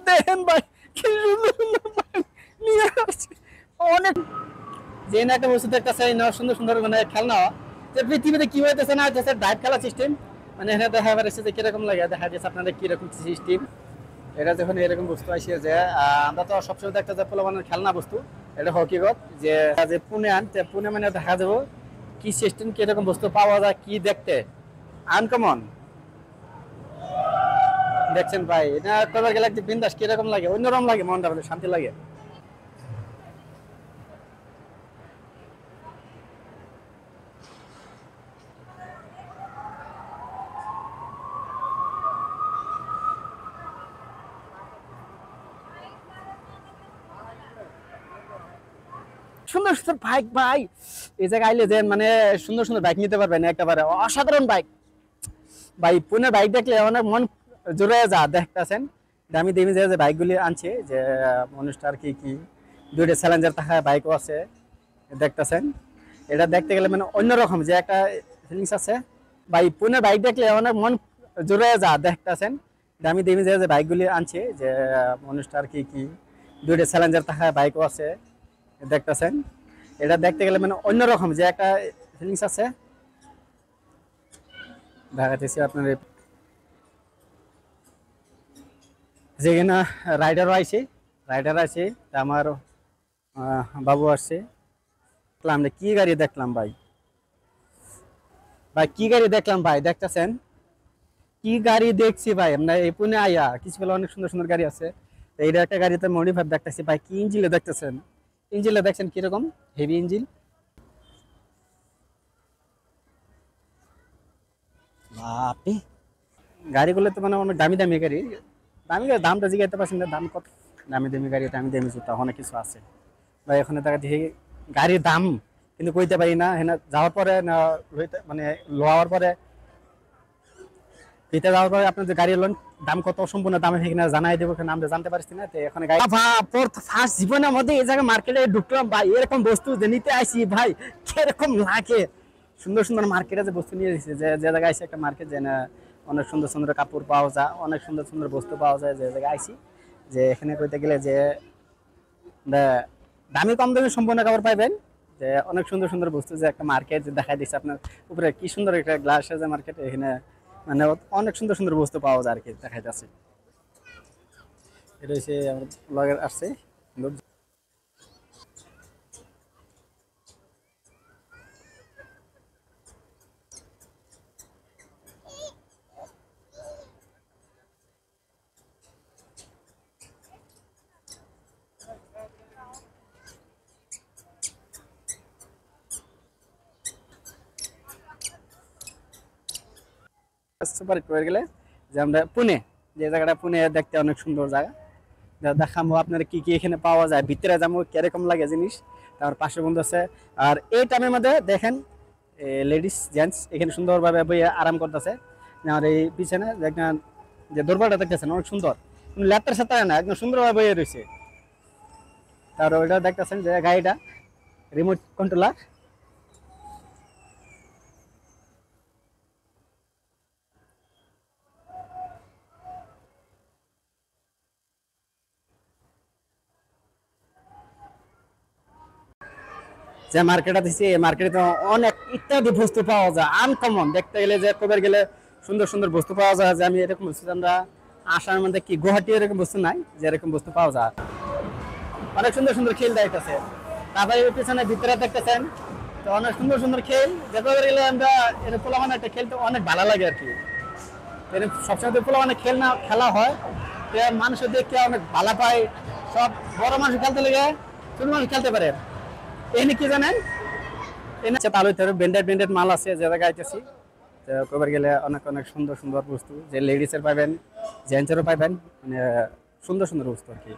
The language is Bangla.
দেখেন ভাই কি সুন্দর সুন্দর বাইক নিয়ে আসছে অনেক। যে না একটা বস্তু দেখতেছে না সুন্দর সুন্দর মানে খেলনা, যে পৃথিবীতে কি হইতেছে না হইতেছে ডাইভ খেলা সিস্টেম, মানে এখানে দেখা যাচ্ছে যে কিরকম লাগে, দেখা যাচ্ছে আপনাদের কিরকম সিস্টেম। এটা যখন এরকম বস্তু আসে যে আমরা তো সবসময় দেখতে যে পোলাপানের খেলনা বস্তু, এটা হকিকত যে যে পুনে আনতে পুনে মানে দেখা যাবো কি সিস্টেম কিরকম বস্তু পাওয়া যায় কি দেখতে আনকমন। দেখছেন ভাই এটা কবার গেলে একটু বিন্দাস কিরকম লাগে, অন্যরকম লাগে, মনটা বলে শান্তি লাগে। সুন্দর সুন্দর বাইক ভাই, এই জায়গায় আইলে যে মানে সুন্দর সুন্দর বাইক নিতে পারবেন একেবারে অসাধারণ বাইক। ভাই পুনের বাইক দেখলে অনেক মন জোরে যা দেখতেছেন। দামি দামি যে বাইকগুলি আনছে যে মানুষটার কি কি দুইটা চ্যালেঞ্জার থাকা বাইকও আছে দেখতেছেন। এটা দেখতে গেলে মানে অন্যরকম যে একটা ফিলিংস আছে। ভাই পুনের বাইক দেখলে অনেক মন জোরে যা দেখতেছেন। দামি দামি যে বাইকগুলি আনছে যে মানুষটার কি কি দুইটা চ্যালেঞ্জার থাকা বাইকও আছে দেখতেছেন। এটা দেখতে গেলে মানে অন্যরকম যে একটা ফিলিংস আছে দেখাতেছি আপনার। যেখানে রাইডারও আইছে, রাইডার আছে আমার বাবু আসছে। আমরা কি গাড়ি দেখলাম ভাই, ভাই কি গাড়ি দেখলাম ভাই দেখতেছেন কি গাড়ি দেখছি ভাই। আমরা এই পুনে আইয়া কিছু বেলা অনেক সুন্দর সুন্দর গাড়ি আছে। এইটা একটা গাড়িতে মডিফাই দেখতেছি ভাই, কি ইঞ্জিলে দেখতেছেন, ইঞ্জিলে দেখছেন কিরকম হেভি ইঞ্জিন। বাপরে গাড়িগুলো তো মানে অনেক দামি দামি গাড়ি, দামি গাড়ি দামটা জিজ্ঞাসা পারছেন না দাম কত। দামি দামি গাড়ি দামি দামি জুতা অনেক কিছু আছে ভাই। ওখানে টাকা দিয়ে গাড়ির দাম কিন্তু কইতে পারি না, হ্যাঁ যাওয়ার পরে না মানে লোয়ার পরে ভিতরে যাওয়ার পরে আপনার যে গাড়ির লোন দাম কত সম্পূর্ণ দাম এখানে জানাই দেবো, কারণ আমরা জানতে পারছি না। তো এখানে গাড়ি ফার্স্ট জীবনের মধ্যে এই জায়গায় মার্কেটে ঢুকলাম ভাই, এরকম বস্তু যে নিতে আসি ভাই কিরকম লাগে। সুন্দর সুন্দর মার্কেটে যে বস্তু নিয়ে দিচ্ছে, যে যে জায়গায় আসে একটা মার্কেট যে না অনেক সুন্দর সুন্দর কাপড় পাওয়া যায়, অনেক সুন্দর সুন্দর বস্তু পাওয়া যায়। যে জায়গায় আইসি যে এখানে কইতে গেলে যে দামি কম দামি সম্পূর্ণ কাপড় পাইবেন, যে অনেক সুন্দর সুন্দর বস্তু যে একটা মার্কেট যে দেখাই দিচ্ছে আপনার উপরে কি সুন্দর একটা গ্লাসের যে মার্কেট, এখানে মানে অনেক সুন্দর সুন্দর বস্তু পাওয়া যায় আর কি দেখাই যাচ্ছে। এটা হচ্ছে আমার ব্লগের আসছে সুপার করে গেলে যে আমরা পুনে, যে জায়গাটা পুনে দেখতে অনেক সুন্দর জায়গা, দেখাবো আপনার কি কি এখানে পাওয়া যায়, ভিতরে যাবো কিরকম লাগে জিনিস। তার পাশে বন্ধু আছে। আর এই টাইমের মধ্যে দেখেন লেডিস জেন্টস এখানে সুন্দরভাবে বইয়ে আরাম করতেছে। আর এই পিছনে দেখেন যে দরবারটা দেখতেছেন অনেক সুন্দর, ল্যাপটার সাথে না একদম সুন্দরভাবে বইয়ে রয়েছে। তার ওইটা দেখতেছেন যে গাড়িটা রিমোট কন্ট্রোলার। যে মার্কেটটা দিচ্ছি এই মার্কেটে তো অনেক ইত্যাদি বস্তু পাওয়া যায় আনকমন, দেখতে গেলে যে কবার গেলে সুন্দর সুন্দর বস্তু পাওয়া যায়। যে আমি এরকম বস্তু আমরা আসার মধ্যে কি গুয়াহাটি এরকম বস্তু নাই যে এরকম বস্তু পাওয়া যায়। অনেক সুন্দর সুন্দর খেল দেখতেছে, তারপরে পিছনে ভিতরে দেখতেছেন তো অনেক সুন্দর সুন্দর খেল। যে কবার গেলে আমরা এর পোলাপান একটা খেলতে অনেক ভালো লাগে আর কি। সবসময় তো পোলাপানে খেলা হয়, মানুষের দেখতে অনেক ভালো পায়। সব বড় মানুষ খেলতে লেগে ছোট মানুষ খেলতে পারে। এখানে কি জানেন তাহলে ব্র্যান্ডেড ব্র্যান্ডেড মাল আছে যে জায়গায় আইতেছি। তো কবার গেলে অনেক অনেক সুন্দর সুন্দর বস্তু যে লেডিসের পাইবেন জেন্টসেরও পাইবেন, মানে সুন্দর সুন্দর বস্তু আর কি।